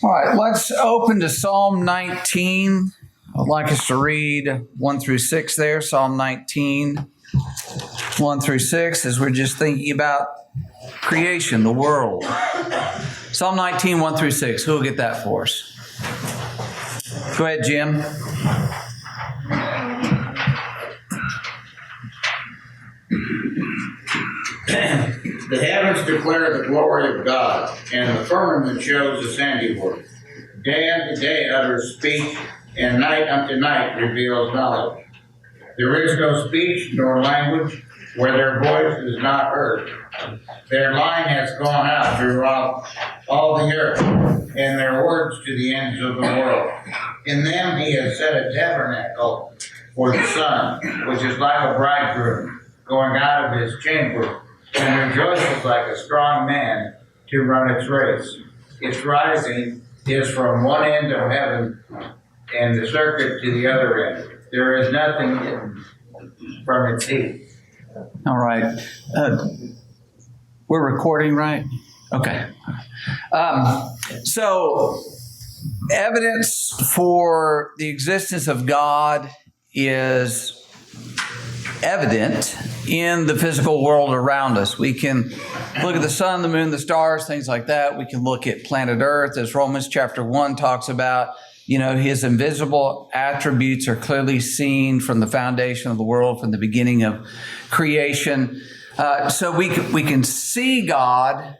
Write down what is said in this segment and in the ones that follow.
All right, let's open to Psalm 19. I'd like us to read 1 through 6 there. Psalm 19, 1 through 6, as we're just thinking about creation, the world. Psalm 19, 1 through 6. Who will get that for us? Go ahead, Jim. The heavens declare the glory of God, and the firmament shows his handiwork. Day unto day utters speech, and night unto night reveals knowledge. There is no speech nor language where their voice is not heard. Their line has gone out throughout all the earth, and their words to the ends of the world. In them he has set a tabernacle for the sun, which is like a bridegroom going out of his chamber, and rejoices like a strong man to run its race. Its rising is from one end of heaven and the circuit to the other end. There is nothing hidden from its heat. All right. We're recording, right? Okay. So, evidence for the existence of God is evident in the physical world around us. We can look at the sun, the moon, the stars, things like that. We can look at planet Earth, as Romans chapter 1 talks about. His invisible attributes are clearly seen from the foundation of the world, from the beginning of creation. So we can see God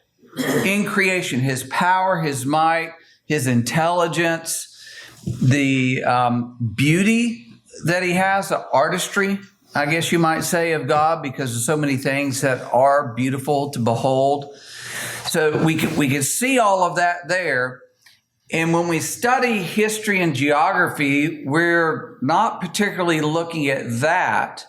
in creation, his power, his might, his intelligence, the beauty that he has, the artistry, I guess you might say, of God, because of so many things that are beautiful to behold. So we can see all of that there. And when we study history and geography, we're not particularly looking at that,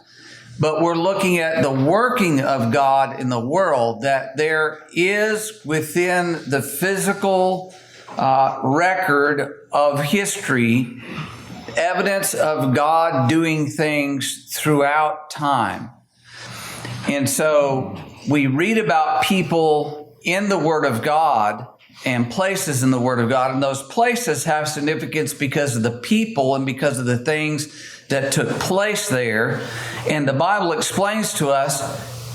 but we're looking at the working of God in the world, that there is within the physical record of history evidence of God doing things throughout time. And so we read about people in the Word of God and places in the Word of God, and those places have significance because of the people and because of the things that took place there. And the Bible explains to us,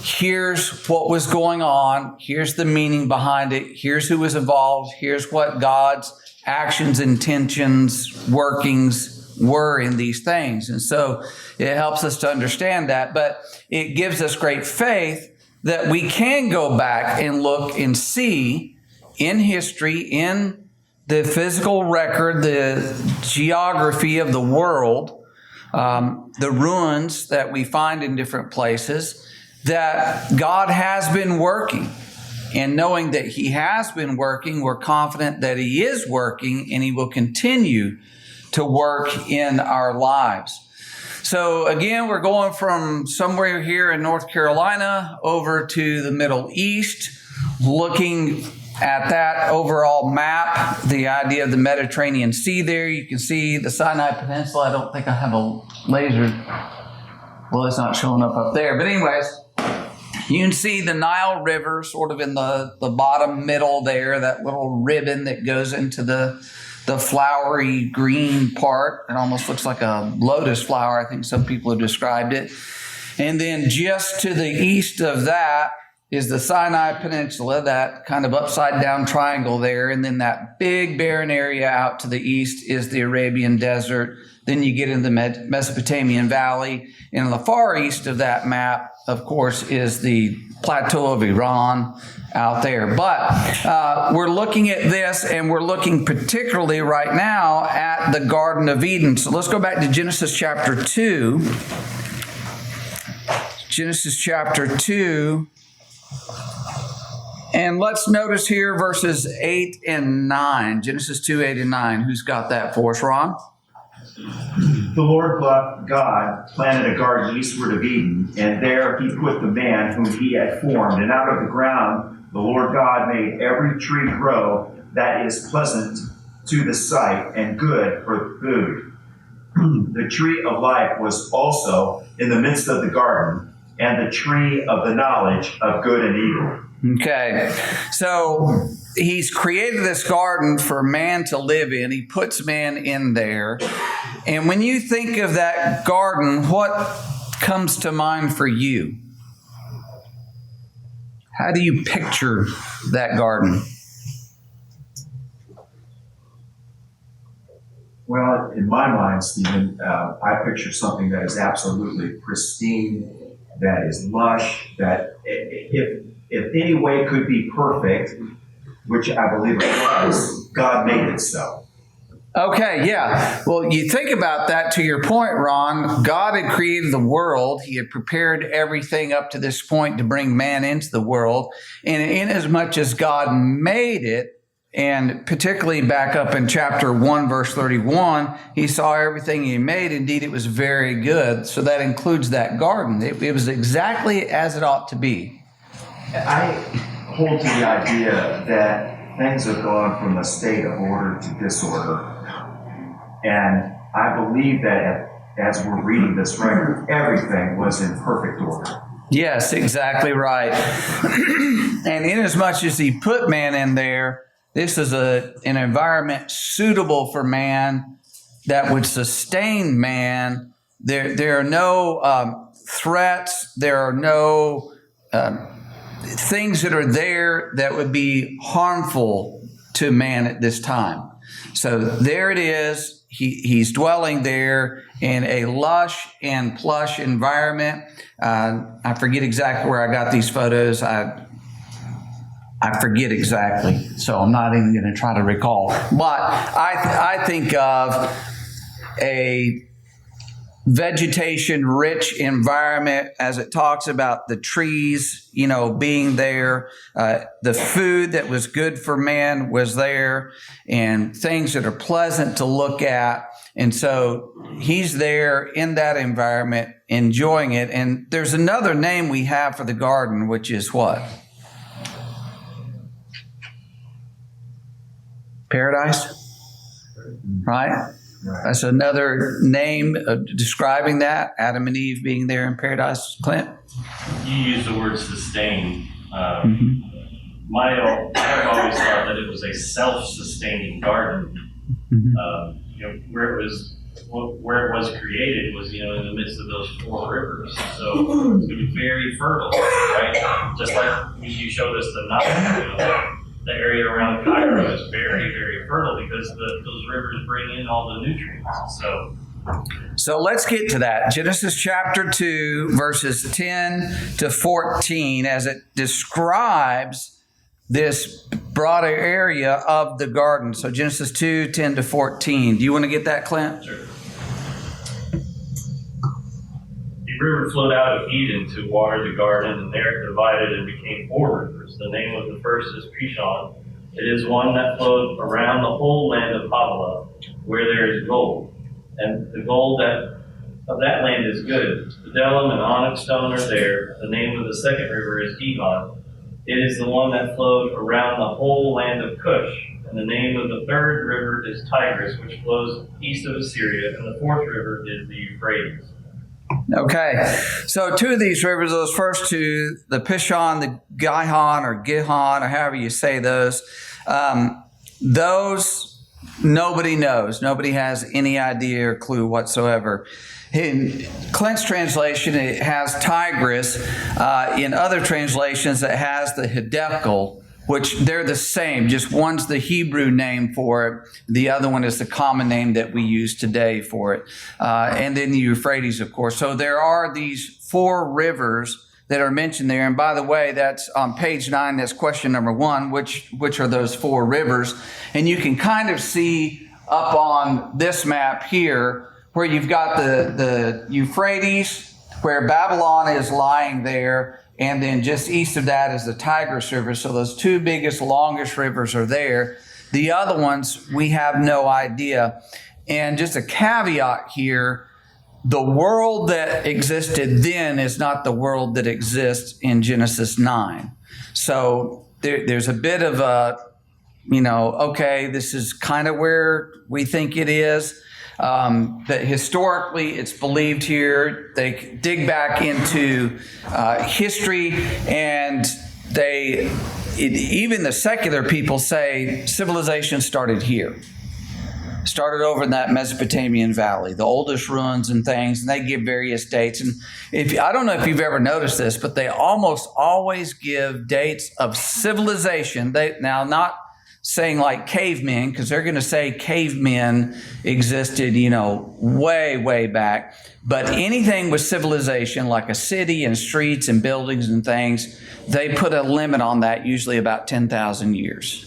here's what was going on, here's the meaning behind it, here's who was involved, here's what God's actions, intentions, workings were in these things. And so it helps us to understand that, but it gives us great faith that we can go back and look and see in history, in the physical record, the geography of the world, the ruins that we find in different places, that God has been working. And knowing that he has been working, we're confident that he is working and he will continue to work in our lives. So again, we're going from somewhere here in North Carolina over to the Middle East, looking at that overall map, the idea of the Mediterranean Sea there. You can see the Sinai Peninsula. I don't think I have a laser. Well, it's not showing up there. But anyways, you can see the Nile River sort of in the bottom middle there, that little ribbon that goes into the flowery green part. It almost looks like a lotus flower, I think some people have described it. And then just to the east of that is the Sinai Peninsula, that kind of upside down triangle there. And then that big barren area out to the east is the Arabian Desert. Then you get into the Mesopotamian Valley. And on the far east of that map, of course, is the plateau of Iran out there. But we're looking at this, and we're looking particularly right now at the Garden of Eden. So let's go back to Genesis chapter 2. Genesis chapter 2. And let's notice here verses 8 and 9. Genesis 2, 8 and 9. Who's got that for us, Ron? The Lord God planted a garden eastward of Eden, and there he put the man whom he had formed. And out of the ground the Lord God made every tree grow that is pleasant to the sight and good for food. The tree of life was also in the midst of the garden, and the tree of the knowledge of good and evil. Okay, so he's created this garden for man to live in. He puts man in there. And when you think of that garden, what comes to mind for you? How do you picture that garden? Well, in my mind, Stephen, I picture something that is absolutely pristine, that is lush, that if any way could be perfect, which I believe it was, God made it so. Okay, yeah. Well, you think about that to your point, Ron. God had created the world. He had prepared everything up to this point to bring man into the world. And in as much as God made it, and particularly back up in chapter 1, verse 31, he saw everything he made. Indeed, it was very good. So that includes that garden. It was exactly as it ought to be. I hold to the idea that things have gone from a state of order to disorder. And I believe that as we're reading this record, everything was in perfect order. Yes, exactly right. And inasmuch as he put man in there, this is an environment suitable for man that would sustain man. There are no threats. There are no things that are there that would be harmful to man at this time. So there it is. He's dwelling there in a lush and plush environment. I forget exactly where I got these photos. I forget exactly, so I'm not even going to try to recall. But I think of a vegetation-rich environment as it talks about the trees, being there. The food that was good for man was there, and things that are pleasant to look at. And so he's there in that environment, enjoying it. And there's another name we have for the garden, which is what? Paradise, right? That's another name describing that. Adam and Eve being there in paradise. Clint? You use the word sustain. I've always thought that it was a self-sustaining garden. Where it was created was in the midst of those 4 rivers. So it's going to be very fertile, right? Just like you showed us the Nile. The area around Cairo is very, very fertile because those rivers bring in all the nutrients. So let's get to that. Genesis chapter 2, verses 10 to 14, as it describes this broader area of the garden. So Genesis 2, 10 to 14. Do you want to get that, Clint? Sure. The river flowed out of Eden to water the garden, and there it divided and became 4 rivers. The name of the first is Pishon. It is one that flowed around the whole land of Havilah, where there is gold. And the gold of that land is good. Bdellium and onyx stone are there. The name of the second river is Gihon. It is the one that flowed around the whole land of Cush. And the name of the third river is Tigris, which flows east of Assyria. And the 4th river is the Euphrates. Okay, so 2 of these rivers, those first 2, the Pishon, the Gihon, or however you say those nobody knows. Nobody has any idea or clue whatsoever. In Clint's translation, it has Tigris. In other translations, it has the Hiddekel, which they're the same. Just one's the Hebrew name for it. The other one is the common name that we use today for it. And then the Euphrates, of course. So there are these 4 rivers that are mentioned there. And by the way, that's on page 9. That's question number 1. Which are those 4 rivers? And you can kind of see up on this map here where you've got the Euphrates, where Babylon is lying there. And then just east of that is the Tigris River. So those 2 biggest, longest rivers are there. The other ones, we have no idea. And just a caveat here, the world that existed then is not the world that exists in Genesis 9. So there's a bit of a, okay, this is kind of where we think it is. That historically it's believed here. They dig back into history and they even the secular people say civilization started here. Started over in that Mesopotamian valley, the oldest ruins and things, and they give various dates. And I don't know if you've ever noticed this, but they almost always give dates of civilization. Now, not saying like cavemen, because they're going to say cavemen existed, way, way back. But anything with civilization, like a city and streets and buildings and things, they put a limit on that, usually about 10,000 years,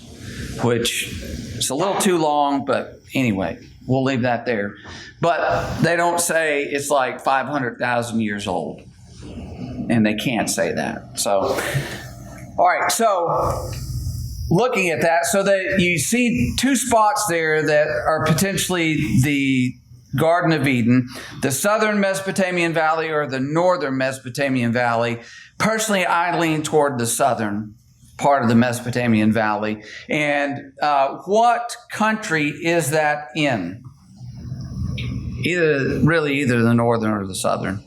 which is a little too long, but anyway, we'll leave that there. But they don't say it's like 500,000 years old, and they can't say that. So, all right, so looking at that, so that you see two spots there that are potentially the Garden of Eden, the southern Mesopotamian Valley or the northern Mesopotamian Valley. Personally, I lean toward the southern part of the Mesopotamian Valley. And what country is that in? Either the northern or the southern.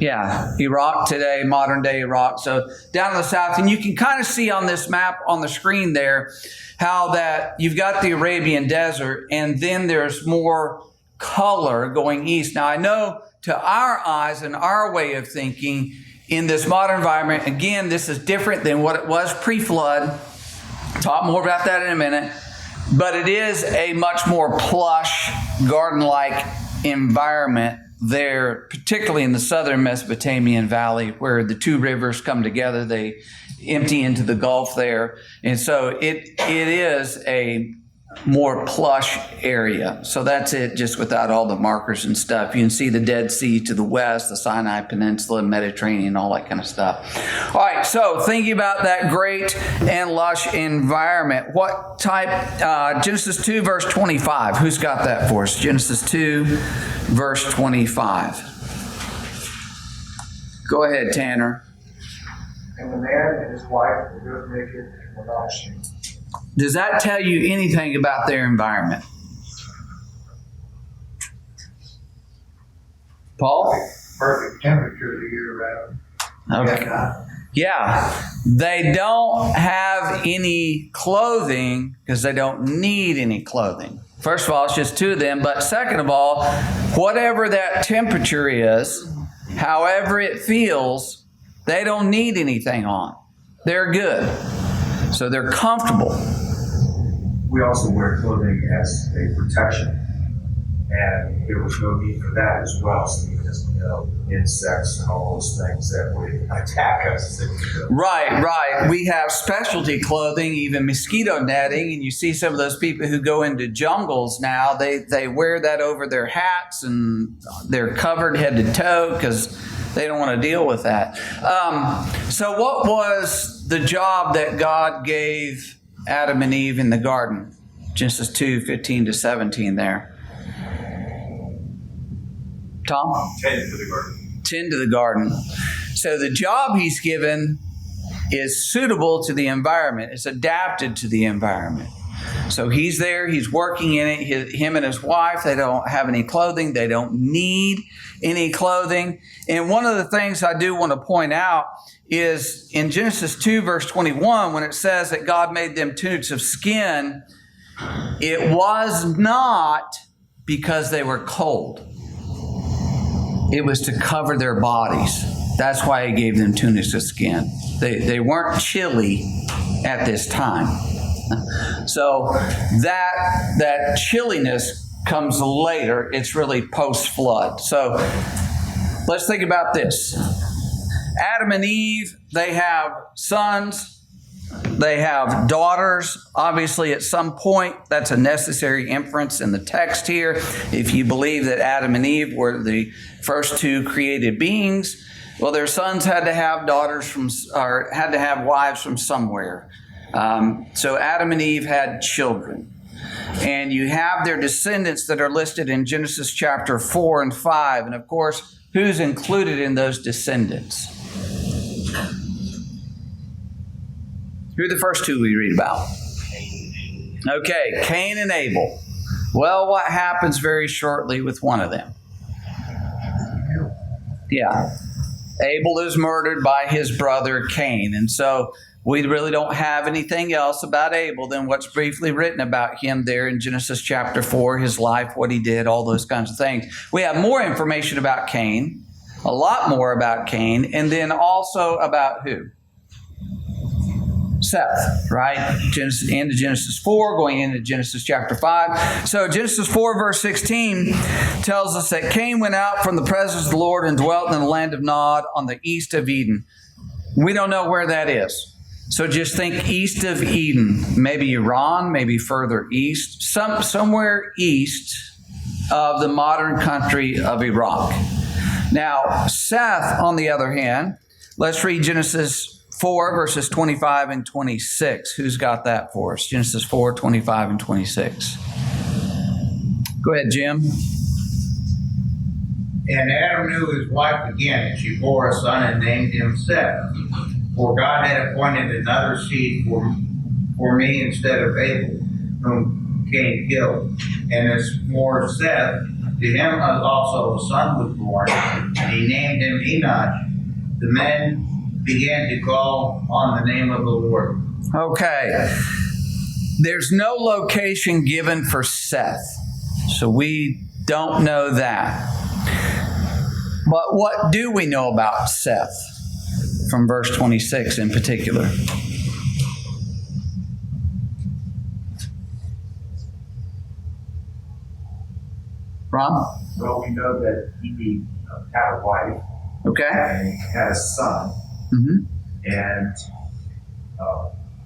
Yeah, Iraq today, modern day Iraq. So down in the south, and you can kind of see on this map on the screen there how that you've got the Arabian Desert, and then there's more color going east. Now, I know to our eyes and our way of thinking in this modern environment, again, this is different than what it was pre-flood. Talk more about that in a minute. But it is a much more plush, garden-like environment there, particularly in the southern Mesopotamian Valley, where the two rivers come together. They empty into the Gulf there. And so it is a more plush area. So that's it, just without all the markers and stuff. You can see the Dead Sea to the west, the Sinai Peninsula, Mediterranean, all that kind of stuff. All right, so thinking about that great and lush environment, what type, Genesis 2, verse 25. Who's got that for us? Genesis 2, verse 25. Go ahead, Tanner. And the man and his wife were both naked and were not ashamed. Does that tell you anything about their environment? Paul? Perfect temperature the year round. Okay. Yeah. They don't have any clothing because they don't need any clothing. First of all, it's just two of them. But second of all, whatever that temperature is, however it feels, they don't need anything on. They're good. So they're comfortable. We also wear clothing as a protection, and there was no need for that as well. So because insects and all those things that would attack us. Right. We have specialty clothing, even mosquito netting, and you see some of those people who go into jungles now. They wear that over their hats, and they're covered head to toe because they don't want to deal with that. So what was the job that God gave Adam and Eve in the garden? Genesis 2, 15 to 17 there. Tom? Tend to the garden. Tend to the garden. So the job he's given is suitable to the environment. It's adapted to the environment. So he's there, he's working in it, him and his wife, they don't have any clothing, they don't need any clothing. And one of the things I do want to point out is in Genesis 2, verse 21, when it says that God made them tunics of skin, it was not because they were cold. It was to cover their bodies. That's why he gave them tunics of skin. They weren't chilly at this time. So that chilliness comes later. It's really post-flood. So let's think about this. Adam and Eve, they have sons, they have daughters. Obviously, at some point, that's a necessary inference in the text here. If you believe that Adam and Eve were the first two created beings, well, their sons had to have had to have wives from somewhere. So Adam and Eve had children. And you have their descendants that are listed in Genesis chapter 4 and 5. And of course, who's included in those descendants? Who are the first two we read about? Okay, Cain and Abel. Well, what happens very shortly with one of them? Yeah. Abel is murdered by his brother Cain. And so We really don't have anything else about Abel than what's briefly written about him there in Genesis chapter 4, his life, what he did, all those kinds of things. We have more information about Cain, a lot more about Cain, and then also about who? Seth, right? Into Genesis 4, going into Genesis chapter 5. So Genesis 4 verse 16 tells us that Cain went out from the presence of the Lord and dwelt in the land of Nod on the east of Eden. We don't know where that is. So just think east of Eden, maybe Iran, maybe further east, somewhere east of the modern country of Iraq. Now, Seth, on the other hand, let's read Genesis 4, verses 25 and 26. Who's got that for us? Genesis 4, 25 and 26. Go ahead, Jim. And Adam knew his wife again, and she bore a son and named him Seth. For God had appointed another seed for me instead of Abel, whom Cain killed. And as for Seth, to him also a son was born, and he named him Enoch. The men began to call on the name of the Lord. Okay. There's no location given for Seth, so we don't know that. But what do we know about Seth from verse 26 in particular? Ron? Well, we know that he had a wife Okay. and had a son, Mm-hmm. and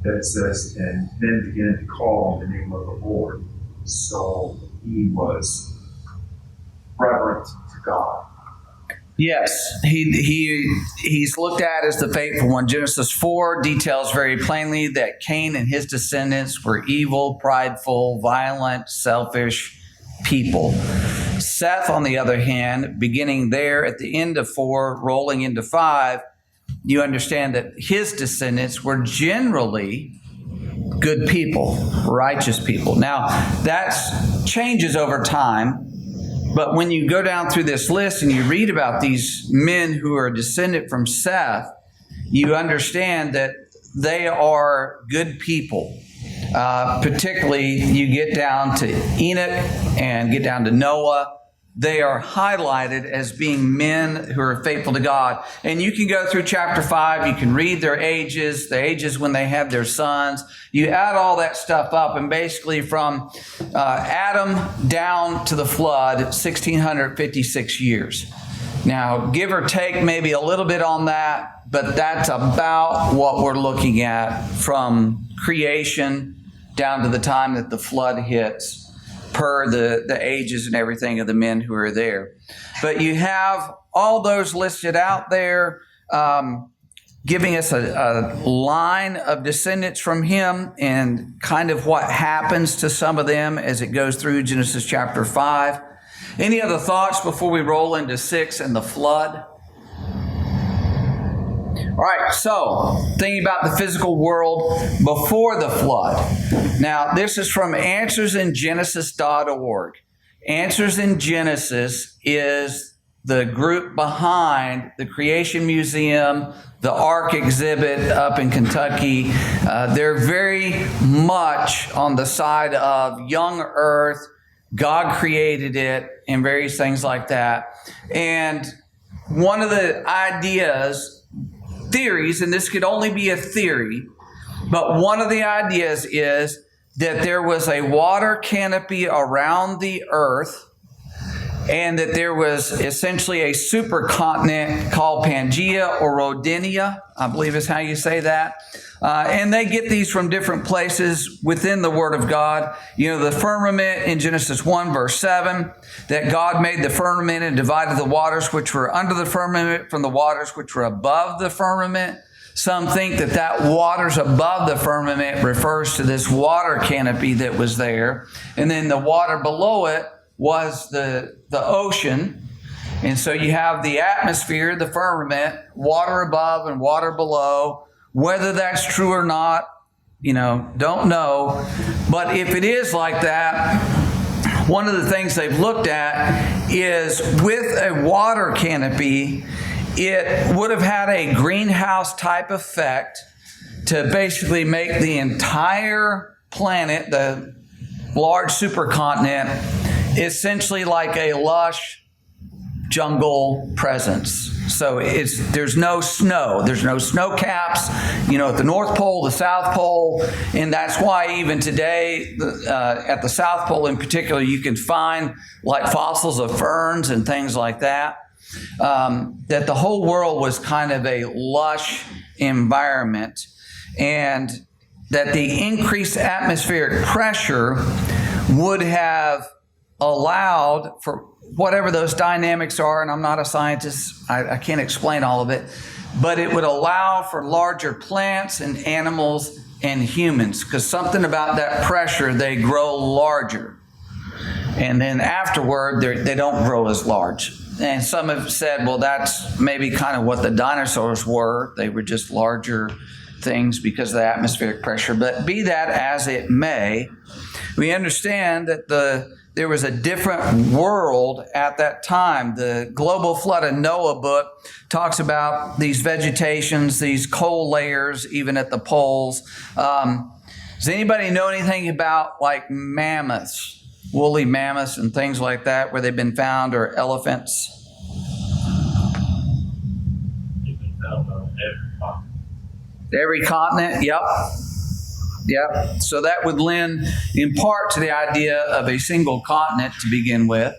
that says, and then began to call on the name of the Lord. So he was reverent to God. Yes, he's looked at as the faithful one. Genesis 4 details very plainly that Cain and his descendants were evil, prideful, violent, selfish people. Seth, on the other hand, beginning there at the end of 4, rolling into 5, you understand that his descendants were generally good people, righteous people. Now, that changes over time. But when you go down through this list and you read about these men who are descended from Seth, you understand that they are good people. Particularly, you get down to Enoch and get down to Noah. They are highlighted as being men who are faithful to God. And you can go through chapter 5. You can read their ages, the ages when they have their sons. You add all that stuff up, and basically from Adam down to the flood, 1,656 years. Now, give or take maybe a little bit on that, but that's about what we're looking at from creation down to the time that the flood hits, per the ages and everything of the men who are there. But you have all those listed out there, giving us a line of descendants from him and kind of what happens to some of them as it goes through Genesis chapter 5. Any other thoughts before we roll into 6 and the flood? All right, so thinking about the physical world before the flood. Now, this is from answersingenesis.org. Answers in Genesis is the group behind the Creation Museum, the Ark exhibit up in Kentucky. They're very much on the side of young earth. God created it and various things like that. And one of the theories, and this could only be a theory, but one of the ideas is that there was a water canopy around the earth and that there was essentially a supercontinent called Pangaea or Rodinia, I believe is how you say that. And they get these from different places within the Word of God. You know, the firmament in Genesis 1, verse 7, that God made the firmament and divided the waters which were under the firmament from the waters which were above the firmament. Some think that that waters above the firmament refers to this water canopy that was there. And then the water below it was the ocean. And so you have the atmosphere, the firmament, water above and water below. Whether that's true or not, don't know. But if it is like that, one of the things they've looked at is with a water canopy, it would have had a greenhouse type effect to basically make the entire planet, the large supercontinent, essentially like a lush jungle presence. So there's no snow. There's no snow caps, at the North Pole, the South Pole. And that's why even today, at the South Pole in particular, you can find like fossils of ferns and things like that. That the whole world was kind of a lush environment, and that the increased atmospheric pressure would have allowed for whatever those dynamics are, and I'm not a scientist, I can't explain all of it, but it would allow for larger plants and animals and humans, because something about that pressure, they grow larger. And then afterward, they don't grow as large. And some have said, well, that's maybe kind of what the dinosaurs were. They were just larger things because of the atmospheric pressure. But be that as it may, we understand that there was a different world at that time. The Global Flood of Noah book talks about these vegetations, these coal layers, even at the poles. Does anybody know anything about like mammoths, woolly mammoths and things like that, where they've been found, or elephants? You've been found on every continent. Every continent, yep. Yep. So that would lend in part to the idea of a single continent to begin with.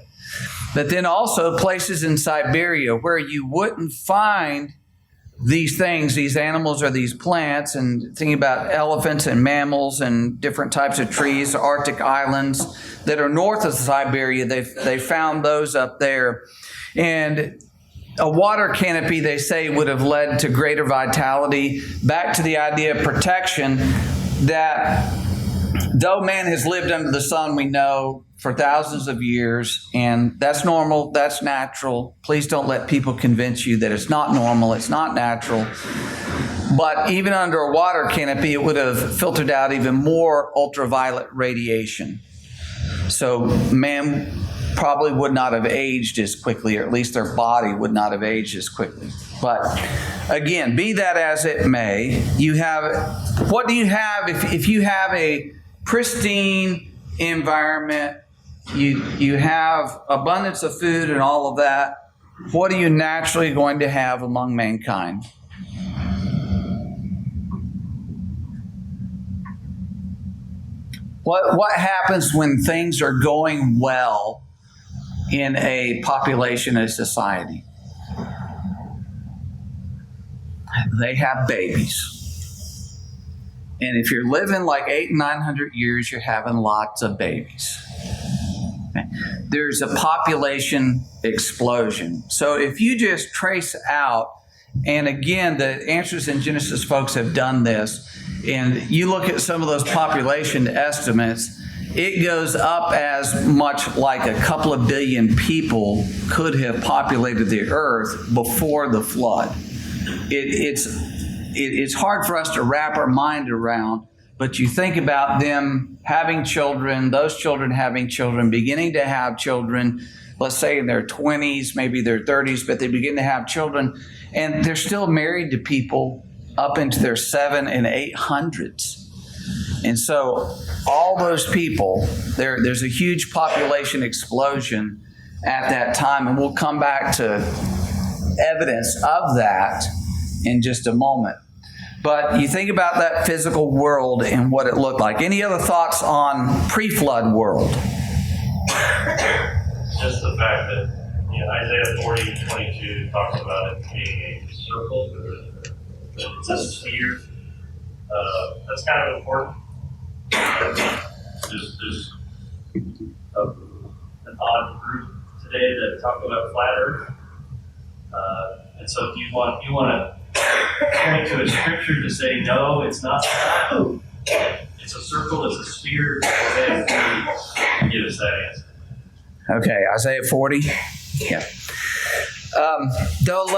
But then also places in Siberia where you wouldn't find these things, these animals or these plants, and thinking about elephants and mammals and different types of trees, Arctic islands that are north of Siberia. They found those up there. And a water canopy, they say, would have led to greater vitality. Back to the idea of protection, that though man has lived under the sun, we know, for thousands of years, and that's normal, that's natural. Please don't let people convince you that it's not normal, it's not natural. But even under a water canopy, it would have filtered out even more ultraviolet radiation. So man probably would not have aged as quickly, or at least their body would not have aged as quickly. But again, be that as it may, what do you have if you have a pristine environment, you have abundance of food and all of that, what are you naturally going to have among mankind? What happens when things are going well in a population, a society? They have babies. And if you're living like 800 and 900 years, you're having lots of babies. Okay. There's a population explosion. So if you just trace out, and again, the Answers in Genesis folks have done this, and you look at some of those population estimates, it goes up as much like a couple of billion people could have populated the earth before the flood. It's hard for us to wrap our mind around, but you think about them having children, those children having children, beginning to have children, let's say in their 20s, maybe their 30s, but they begin to have children, and they're still married to people up into their 700s and 800s. And so all those people, there's a huge population explosion at that time, and we'll come back to evidence of that in just a moment. But you think about that physical world and what it looked like. Any other thoughts on pre-flood world? Just the fact that Isaiah 40:22 talks about it being a circle, it's a sphere. That's kind of important. There's an odd group today that talk about flat Earth, and so if you want to point to a scripture to say no, it's not flat. It's a circle. It's a sphere. Isaiah 40 give us that answer. Okay, Isaiah 40. Yeah. Don't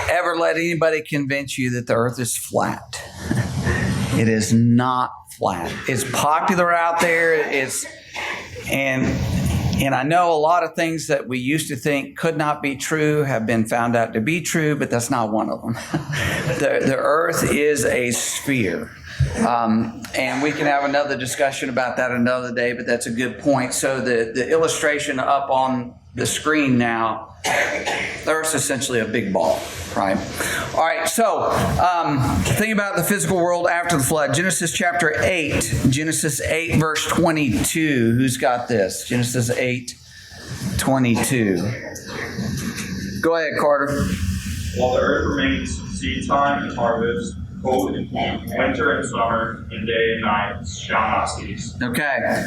ever let anybody convince you that the earth is flat. It is not flat. It's popular out there. And And I know a lot of things that we used to think could not be true have been found out to be true, but that's not one of them. The earth is a sphere. And we can have another discussion about that another day, but that's a good point. So the illustration up on the screen now, the Earth's essentially a big ball, right? All right, so think about the physical world after the flood. Genesis chapter 8, Genesis 8, verse 22. Who's got this? Genesis 8, 22. Go ahead, Carter. While the earth remains seed time and harvest, cold and heat, winter and summer, and day and night shall not cease. Okay.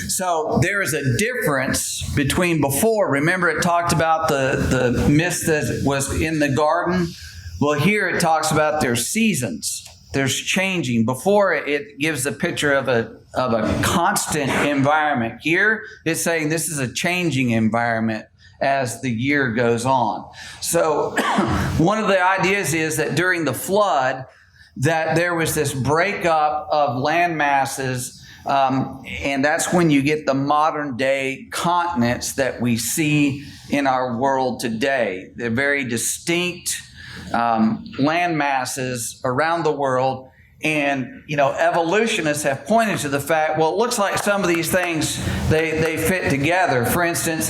So there is a difference between before. Remember, it talked about the mist that was in the garden. Well, here it talks about their seasons. There's changing. Before, it gives a picture of a constant environment. Here, it's saying this is a changing environment as the year goes on. So one of the ideas is that during the flood, that there was this breakup of land masses, and that's when you get the modern day continents that we see in our world today. They're very distinct land masses around the world. And, evolutionists have pointed to the fact, well, it looks like some of these things, they fit together. For instance,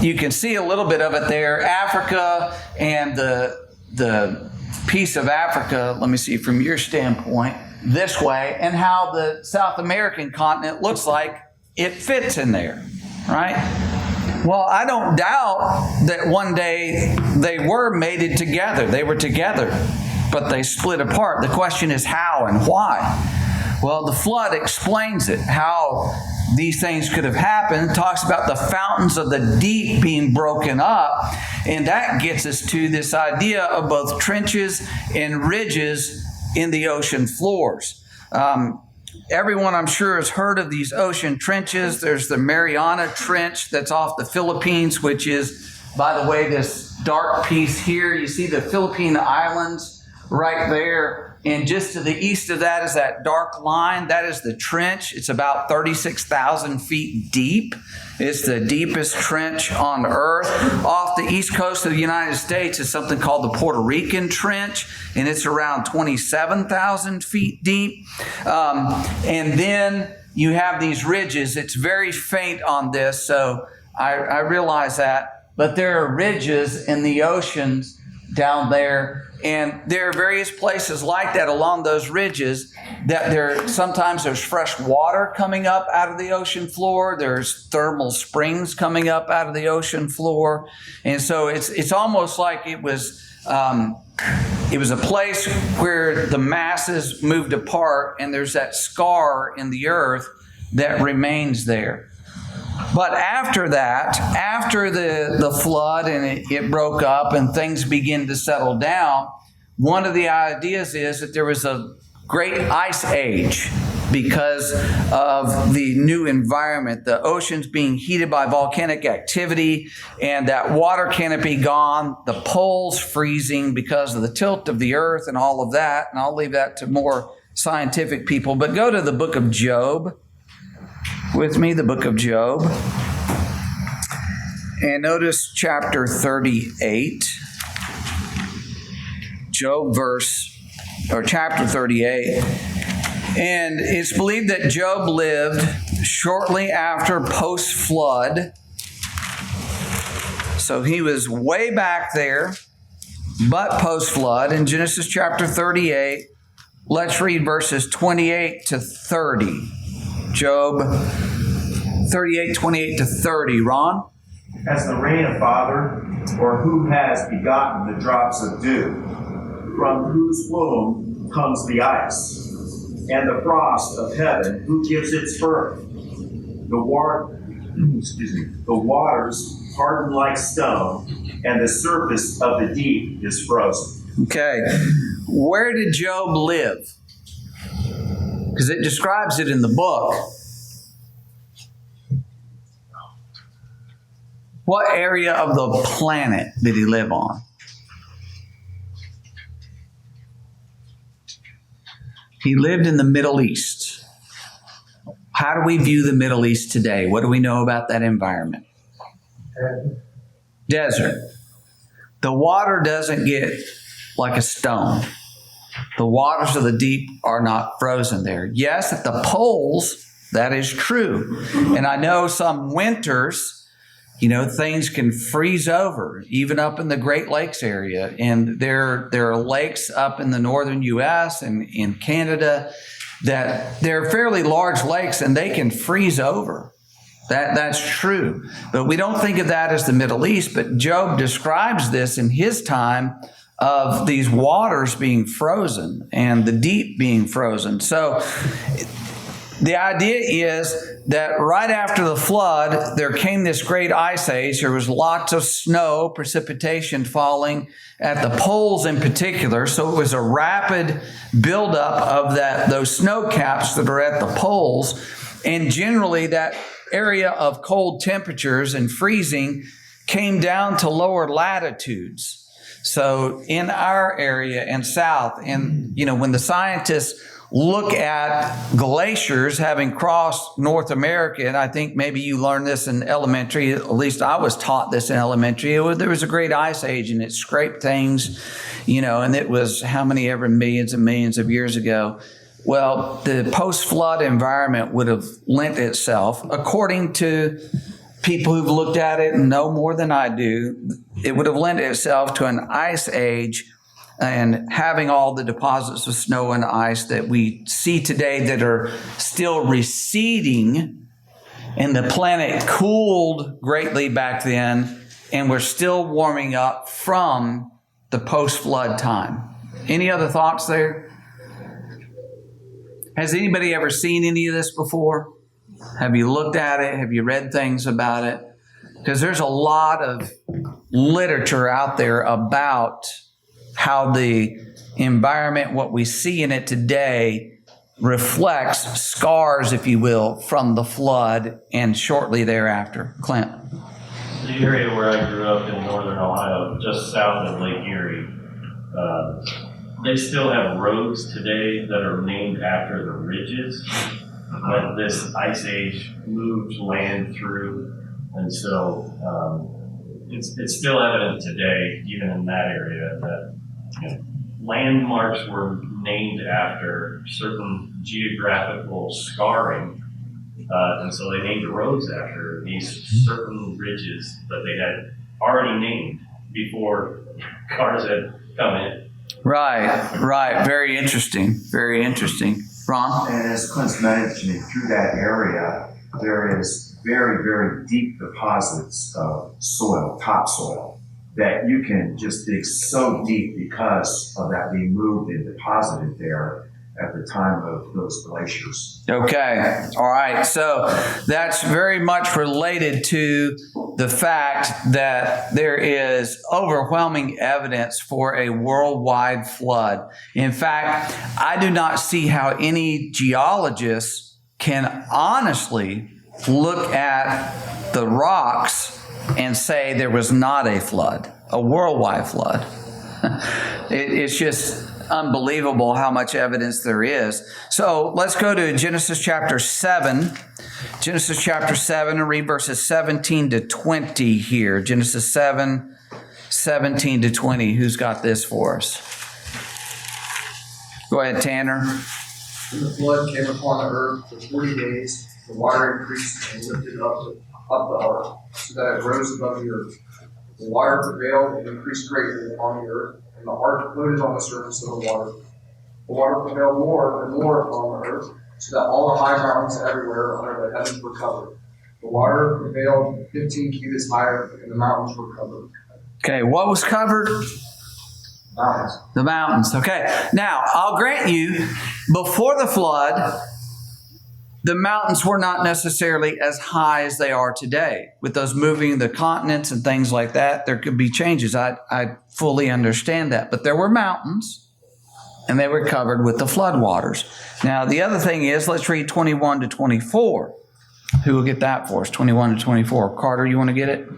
you can see a little bit of it there. Africa and the piece of Africa, let me see from your standpoint, this way, and how the South American continent looks like it fits in there, right? Well, I don't doubt that one day they were mated together. They were together, but they split apart. The question is how and why? Well, the flood explains it, how these things could have happened. It talks about the fountains of the deep being broken up, and that gets us to this idea of both trenches and ridges in the ocean floors. Everyone, I'm sure, has heard of these ocean trenches. There's the Mariana Trench that's off the Philippines, which is, by the way, this dark piece here. You see the Philippine Islands right there. And just to the east of that is that dark line. That is the trench. It's about 36,000 feet deep. It's the deepest trench on Earth. Off the east coast of the United States is something called the Puerto Rican Trench, and it's around 27,000 feet deep. And then you have these ridges. It's very faint on this, so I realize that. But there are ridges in the oceans down there. And there are various places like that along those ridges that sometimes there's fresh water coming up out of the ocean floor. There's thermal springs coming up out of the ocean floor. And so it's almost like it was a place where the masses moved apart, and there's that scar in the earth that remains there. But after that, after the flood and it broke up and things began to settle down, one of the ideas is that there was a great ice age because of the new environment, the oceans being heated by volcanic activity, and that water canopy gone, the poles freezing because of the tilt of the earth and all of that. And I'll leave that to more scientific people. But go to the book of Job with me, the book of Job. And notice chapter 38. Job chapter 38. And it's believed that Job lived shortly after post-flood. So he was way back there, but post-flood. In Genesis chapter 38, let's read verses 28 to 30. Job 38, 28 to 30. Ron? As the rain of Father, or who has begotten the drops of dew, from whose womb comes the ice, and the frost of heaven, who gives its birth? The waters harden like stone, and the surface of the deep is frozen. Okay. Where did Job live? Because it describes it in the book. What area of the planet did he live on? He lived in the Middle East. How do we view the Middle East today? What do we know about that environment? Desert. The water doesn't get like a stone. The waters of the deep are not frozen there. Yes, at the poles, that is true. And I know some winters, things can freeze over, even up in the Great Lakes area. And there are lakes up in the northern U.S. and in Canada that they're fairly large lakes and they can freeze over. That's true. But we don't think of that as the Middle East. But Job describes this in his time of these waters being frozen and the deep being frozen. So the idea is that right after the flood, there came this great ice age. There was lots of snow, precipitation falling at the poles in particular. So it was a rapid buildup of those snow caps that are at the poles. And generally that area of cold temperatures and freezing came down to lower latitudes. So in our area and south, and when the scientists look at glaciers having crossed North America, and I think maybe you learned this in elementary, at least I was taught this in elementary, there was a great ice age and it scraped things, and it was how many ever millions and millions of years ago. Well, the post-flood environment would have lent itself, according to people who've looked at it and know more than I do, it would have lent itself to an ice age and having all the deposits of snow and ice that we see today that are still receding. And the planet cooled greatly back then, and we're still warming up from the post-flood time. Any other thoughts there? Has anybody ever seen any of this before? Have you looked at it? Have you read things about it? Because there's a lot of literature out there about how the environment, what we see in it today, reflects scars, if you will, from the flood and shortly thereafter. Clint. The area where I grew up in northern Ohio, just south of Lake Erie, they still have roads today that are named after the ridges that this ice age moved land through. And so it's still evident today, even in that area, that landmarks were named after certain geographical scarring. And so they named roads after these certain ridges that they had already named before cars had come in. Right. Very interesting. Ron? And as Clint's mentioning, through that area, there is very, very deep deposits of soil, topsoil, that you can just dig so deep because of that being moved and deposited there at the time of those glaciers. Okay. All right. So that's very much related to the fact that there is overwhelming evidence for a worldwide flood. In fact, I do not see how any geologist can honestly look at the rocks and say there was not a flood, a worldwide flood. It's just unbelievable how much evidence there is. So let's go to Genesis chapter 7. Genesis chapter 7 and read verses 17 to 20 here. Genesis 7, 17 to 20. Who's got this for us? Go ahead, Tanner. When the flood came upon the earth for 40 days, the water increased and lifted up the ark, so that it rose above the earth. The water prevailed and increased greatly upon the earth, and the ark floated on the surface of the water. The water prevailed more and more upon the earth, so that all the high mountains everywhere under the heavens were covered. The water prevailed 15 cubits higher, and the mountains were covered. Okay, what was covered? Mountains. The mountains. Okay, now I'll grant you, before the flood, the mountains were not necessarily as high as they are today. With those moving the continents and things like that, there could be changes. I fully understand that. But there were mountains, and they were covered with the floodwaters. Now, the other thing is, let's read 21 to 24. Who will get that for us? 21 to 24. Carter, you want to get it?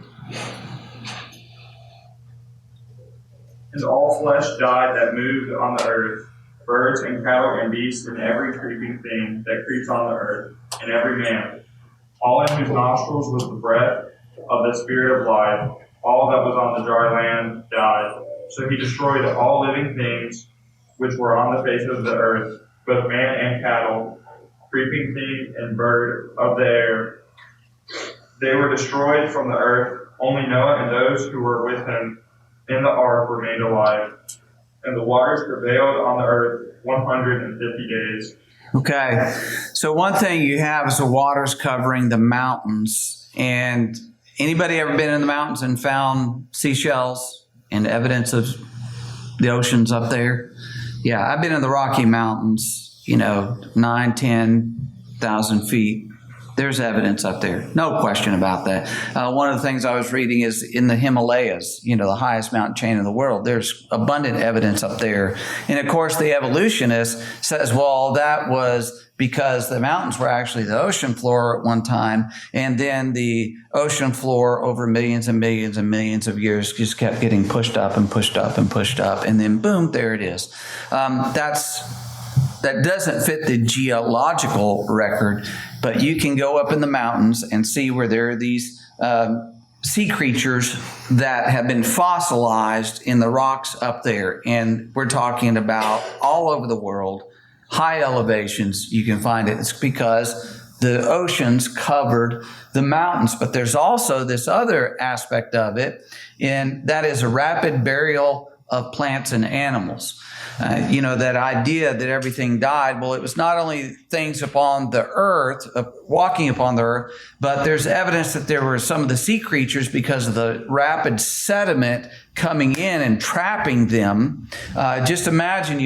And all flesh died that moved on the earth, birds and cattle and beasts and every creeping thing that creeps on the earth, and every man, all in whose nostrils was the breath of the spirit of life. All that was on the dry land died. So he destroyed all living things which were on the face of the earth, both man and cattle, creeping thing and bird of the air. They were destroyed from the earth. Only Noah and those who were with him in the ark remained alive. And the waters prevailed on the earth 150 days. Okay, so one thing you have is the waters covering the mountains. And anybody ever been in the mountains and found seashells and evidence of the oceans up there? Yeah, I've been in the Rocky Mountains, 9, 10,000 feet. There's evidence up there. No question about that. One of the things I was reading is in the Himalayas, the highest mountain chain in the world. There's abundant evidence up there. And of course, the evolutionist says, well, that was because the mountains were actually the ocean floor at one time. And then the ocean floor over millions and millions and millions of years just kept getting pushed up and pushed up and pushed up. And then boom, there it is. That doesn't fit the geological record, but you can go up in the mountains and see where there are these sea creatures that have been fossilized in the rocks up there. And we're talking about all over the world, high elevations, you can find it. It's because the oceans covered the mountains. But there's also this other aspect of it, and that is a rapid burial of plants and animals. That idea that everything died, well, it was not only things upon the earth, walking upon the earth, but there's evidence that there were some of the sea creatures because of the rapid sediment coming in and trapping them. Just imagine,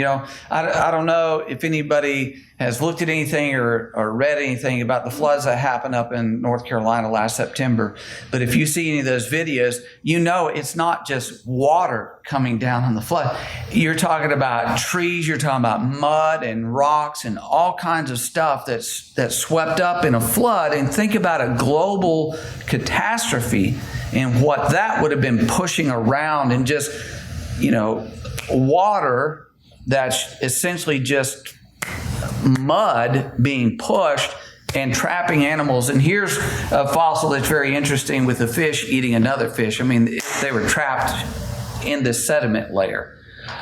I don't know if anybody has looked at anything or read anything about the floods that happened up in North Carolina last September. But if you see any of those videos, it's not just water coming down on the flood. You're talking about trees, you're talking about mud and rocks and all kinds of stuff that's swept up in a flood. And think about a global catastrophe and what that would have been pushing around, and just, water that's essentially just mud being pushed and trapping animals. And here's a fossil that's very interesting with a fish eating another fish. I mean, they were trapped in this sediment layer.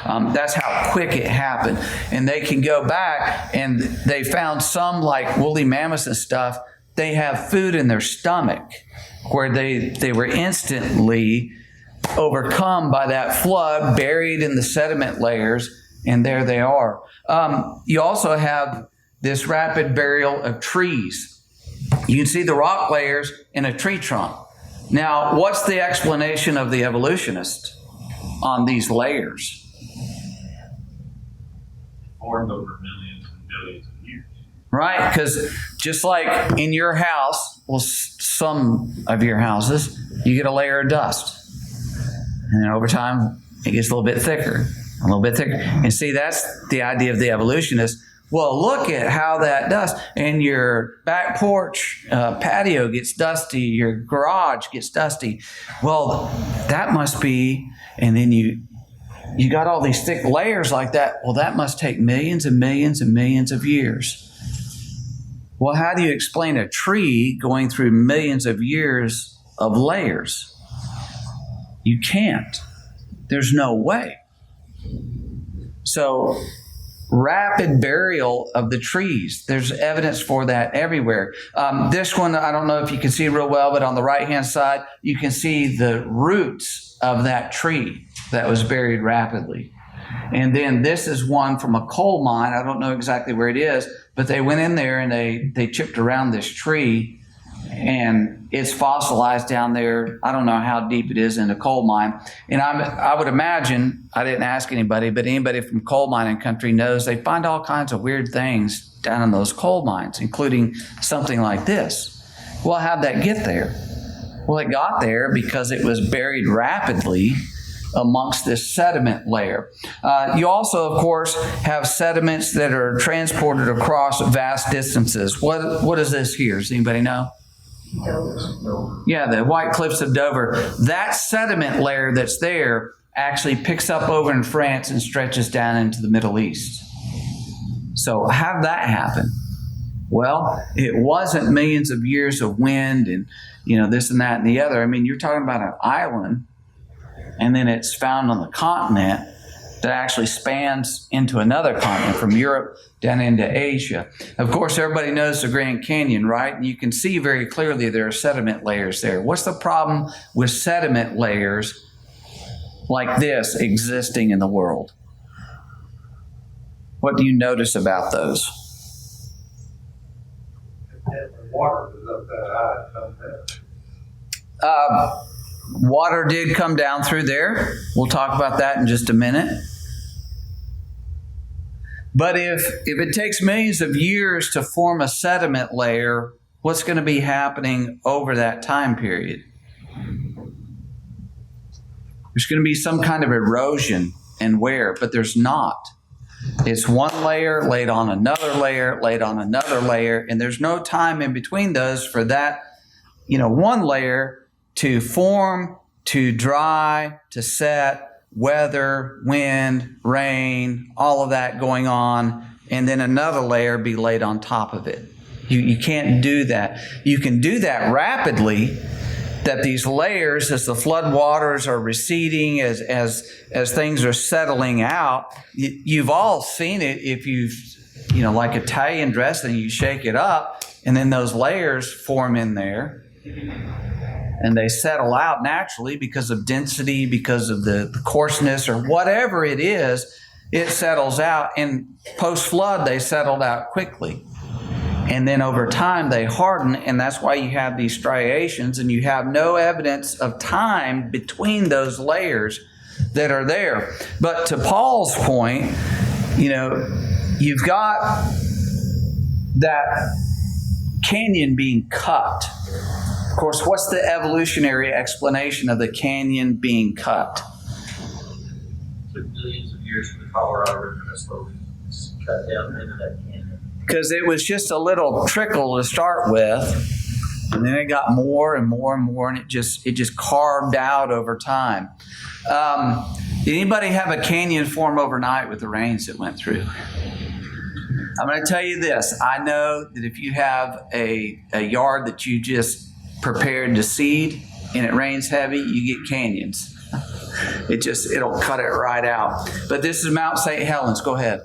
That's how quick it happened. And they can go back, and they found some, like woolly mammoths and stuff, they have food in their stomach where they were instantly overcome by that flood, buried in the sediment layers, and there they are. You also have this rapid burial of trees. You can see the rock layers in a tree trunk. Now, what's the explanation of the evolutionist on these layers? Formed over millions and billions of years. Right, because just like in your house, well, some of your houses, you get a layer of dust. And then over time, it gets a little bit thicker, a little bit thicker. And see, that's the idea of the evolutionist. Well, look at how that dust, and your back porch patio gets dusty, your garage gets dusty. Well, that must be, and then you got all these thick layers like that. Well, that must take millions and millions and millions of years. Well, how do you explain a tree going through millions of years of layers? You can't. There's no way. So, rapid burial of the trees. There's evidence for that everywhere. This one, I don't know if you can see real well, but on the right-hand side, you can see the roots of that tree that was buried rapidly. And then this is one from a coal mine. I don't know exactly where it is, but they went in there and they chipped around this tree, and it's fossilized down there. I don't know how deep it is in the coal mine. And I would imagine, I didn't ask anybody, but anybody from coal mining country knows they find all kinds of weird things down in those coal mines, including something like this. Well, how'd that get there? Well, it got there because it was buried rapidly amongst this sediment layer. You also, of course, have sediments that are transported across vast distances. What is this here? Does anybody know? Yeah, the White Cliffs of Dover. That sediment layer that's there actually picks up over in France and stretches down into the Middle East. So how did that happen? Well, it wasn't millions of years of wind and, this and that and the other. I mean, you're talking about an island, and then it's found on the continent that actually spans into another continent from Europe down into Asia. Of course, everybody knows the Grand Canyon, right? And you can see very clearly there are sediment layers there. What's the problem with sediment layers like this existing in the world? What do you notice about those? Water is up that high. Water did come down through there. We'll talk about that in just a minute. But if it takes millions of years to form a sediment layer, what's going to be happening over that time period? There's going to be some kind of erosion and wear, but there's not. It's one layer laid on another layer, laid on another layer, and there's no time in between those for that, one layer to form, to dry, to set, weather, wind, rain, all of that going on, and then another layer be laid on top of it. You can't do that. You can do that rapidly, that these layers, as the flood waters are receding, as things are settling out, you've all seen it. If you've, like Italian dressing, you shake it up, and then those layers form in there, and they settle out naturally because of density, because of the coarseness, or whatever it is, it settles out. And post-flood, they settled out quickly. And then over time, they harden, and that's why you have these striations, and you have no evidence of time between those layers that are there. But to Paul's point, you've got that canyon being cut. Of course, what's the evolutionary explanation of the canyon being cut? It took millions of years for the Colorado River to slowly cut down into that canyon. Because it was just a little trickle to start with, and then it got more and more and more, and it just carved out over time. Did anybody have a canyon form overnight with the rains that went through? I'm going to tell you this. I know that if you have a yard that you just prepared to seed and it rains heavy, you get canyons. It'll cut it right out. But this is Mount St. Helens. Go ahead.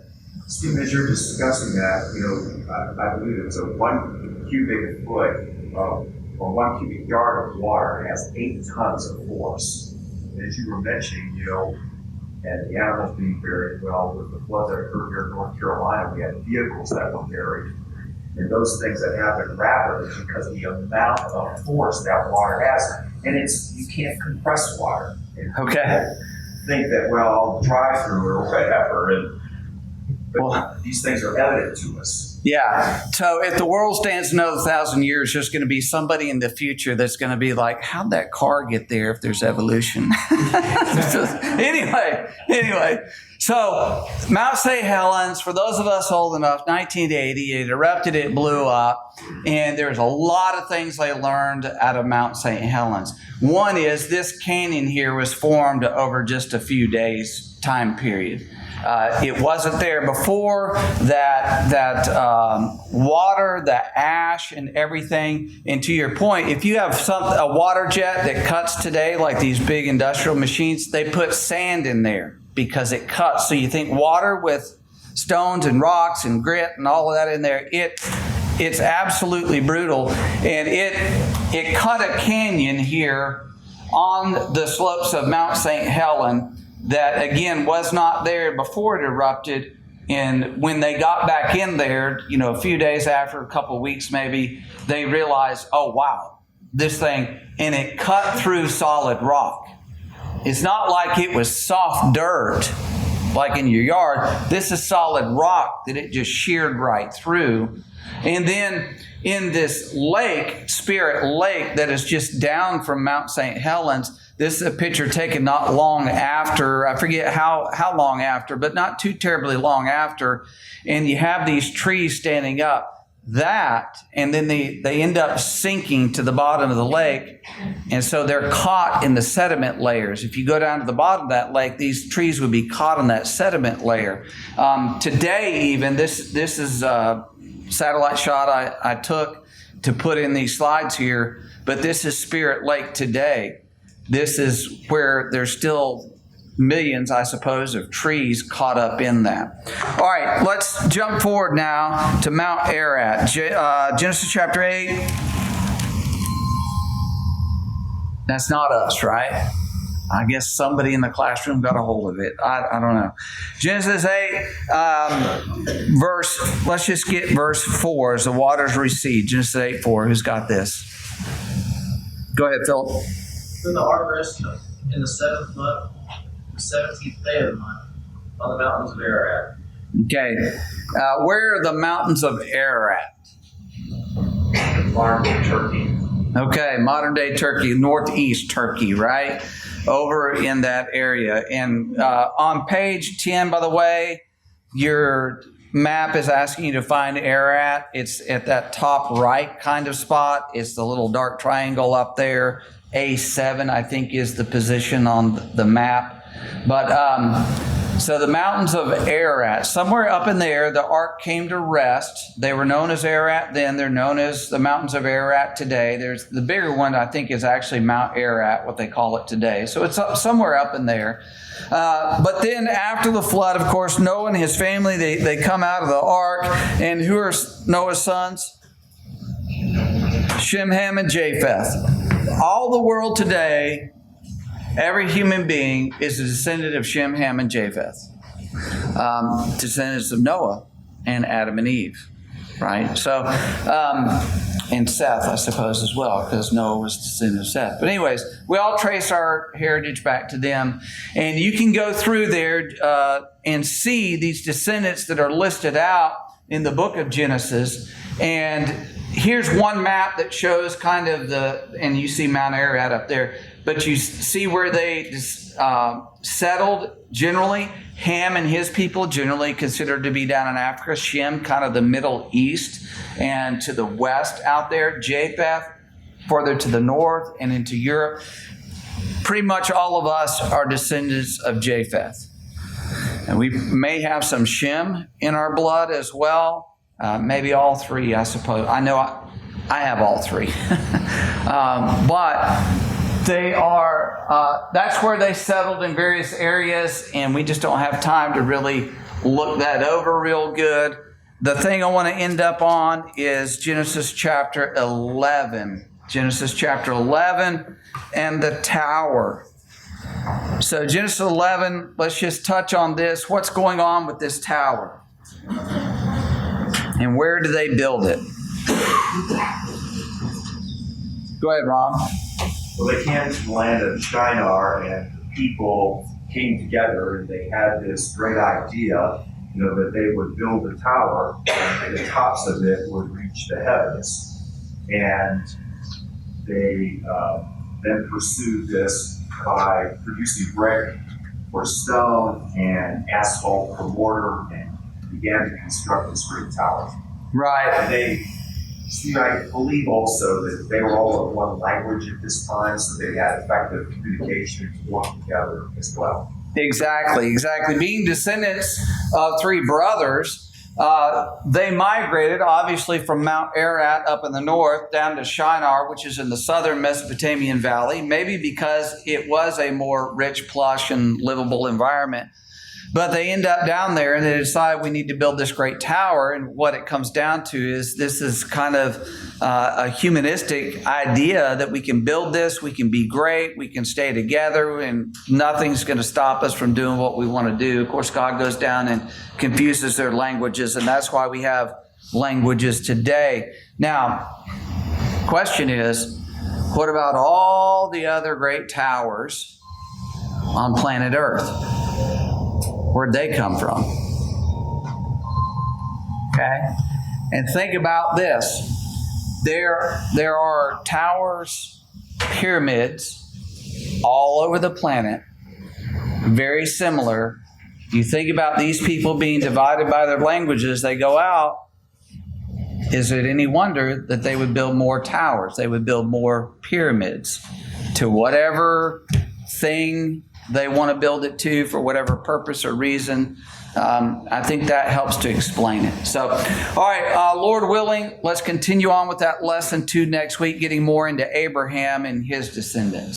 Steve, as you're discussing that, I believe it's a 1 cubic foot or 1 cubic yard of water has 8 tons of force. And as you were mentioning, and the animals being buried, well, with the flood that occurred here in North Carolina, we had vehicles that were buried. And those things that happen rapidly because of the amount of force that water has. And you can't compress water. Okay. Think that, I'll drive through or whatever. But these things are evident to us. Yeah. So if the world stands another 1,000 years, there's going to be somebody in the future that's going to be like, how'd that car get there if there's evolution? Anyway. So Mount St. Helens, for those of us old enough, 1980, it erupted, it blew up, and there's a lot of things they learned out of Mount St. Helens. One is this canyon here was formed over just a few days time period. It wasn't there before. That water, the ash, and everything. And to your point, if you have a water jet that cuts today, like these big industrial machines, they put sand in there because it cuts. So you think water with stones and rocks and grit and all of that in there, it's absolutely brutal. And it cut a canyon here on the slopes of Mount St. Helen that, again, was not there before it erupted. And when they got back in there, a few days after, a couple of weeks maybe, they realized, oh, wow, this thing, and it cut through solid rock. It's not like it was soft dirt like in your yard. This is solid rock that it just sheared right through. And then in this lake, Spirit Lake, that is just down from Mount St. Helens, this is a picture taken not long after, I forget how long after, but not too terribly long after. And you have these trees standing up. That, and then they end up sinking to the bottom of the lake. And so they're caught in the sediment layers. If you go down to the bottom of that lake, these trees would be caught in that sediment layer. Today even, this is satellite shot I took to put in these slides here, but this is Spirit Lake today. This is where there's still millions, I suppose, of trees caught up in that. All right, let's jump forward now to Mount Ararat. Genesis chapter 8. That's not us, right? I guess somebody in the classroom got a hold of it. I don't know. Genesis 8, let's just get verse 4 as the waters recede. Genesis 8, 4. Who's got this? Go ahead, Philip. Then the ark rested in the 7th month, the 17th day of the month, on the mountains of Ararat. Okay. Where are the mountains of Ararat? Modern day Turkey. Okay, modern day Turkey, northeast Turkey, right? Over in that area. And on page 10, by the way, your map is asking you to find Ararat. It's at that top right kind of spot. It's the little dark triangle up there. A7, I think, is the position on the map. But so the mountains of Ararat, somewhere up in there, the ark came to rest. They were known as Ararat then. They're known as the mountains of Ararat today. There's the bigger one, I think, is actually Mount Ararat, what they call it today. So it's somewhere up in there. But then after the flood, of course, Noah and his family, they come out of the ark. And who are Noah's sons? Shem, Ham, and Japheth. All the world today, every human being is a descendant of Shem, Ham, and Japheth. Descendants of Noah and Adam and Eve, right? So, and Seth, I suppose, as well, because Noah was descendant of Seth. But anyways, we all trace our heritage back to them. And you can go through there and see these descendants that are listed out in the book of Genesis. And here's one map that shows kind of and you see Mount Ararat up there, but you see where they settled generally. Ham and his people generally considered to be down in Africa. Shem, kind of the Middle East and to the west out there. Japheth, further to the north and into Europe. Pretty much all of us are descendants of Japheth. And we may have some Shem in our blood as well. Maybe all three, I suppose. I know I have all three. But they are, that's where they settled in various areas, and we just don't have time to really look that over real good. The thing I want to end up on is Genesis chapter 11. Genesis chapter 11 and the tower. So Genesis 11, let's just touch on this. What's going on with this tower? And where do they build it? Go ahead, Rob. Well, they came to the land of Shinar, and the people came together, and they had this great idea, that they would build a tower, and the tops of it would reach the heavens. And they then pursued this by producing brick for stone and asphalt for mortar, and began to construct this great tower. Right. And I believe also that they were all of one language at this time, so they had effective communication to work together as well. Exactly. Being descendants of three brothers, they migrated obviously from Mount Ararat up in the north down to Shinar, which is in the southern Mesopotamian valley, maybe because it was a more rich, plush, and livable environment. But they end up down there and they decide we need to build this great tower. And what it comes down to is this is kind of a humanistic idea that we can build this, we can be great, we can stay together, and nothing's going to stop us from doing what we want to do. Of course, God goes down and confuses their languages, and that's why we have languages today. Now, question is, what about all the other great towers on planet Earth? Where'd they come from? Okay? And think about this. There are towers, pyramids all over the planet, very similar. You think about these people being divided by their languages, they go out. Is it any wonder that they would build more towers? They would build more pyramids to whatever thing they want to build it to for whatever purpose or reason. I think that helps to explain it. So, all right, Lord willing, let's continue on with that lesson 2 next week, getting more into Abraham and his descendants.